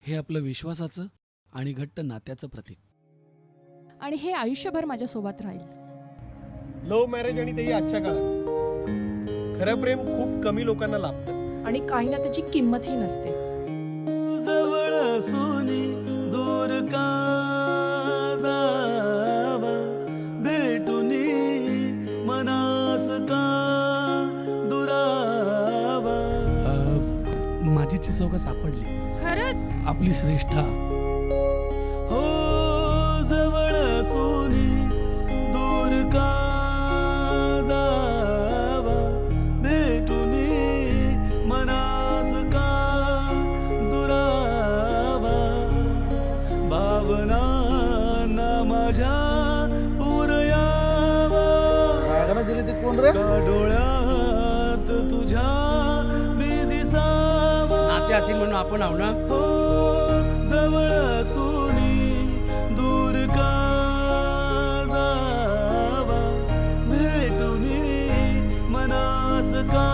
हे आपलं विश्वासाचं आणि घट्ट नात्याचं प्रतीक. आणि हे आयुष्यभर माझ्यासोबत राहील. लव्ह मॅरेज आणि तेही आजच्या काळात. खरं प्रेम खूप कमी लोकांना लाभतं. आणि काही ना त्याची किंमतही नसते. जवळ सोनी दूर का जावा, भेटुनी मनास का दुरावा. माझी चौका सापडली. खरंच आपली श्रेष्ठा. हो जवळ सोनी दूर का जावा, भेटुनी मनास का दुरावा. भावना माझ्या पुरयावा, का डोळ्यात तुझ्या मी दिसावा. नाते आतील म्हणून आपण आहो ना. हो जवळ सोनी दूर का जावा, भेटुनी मनास का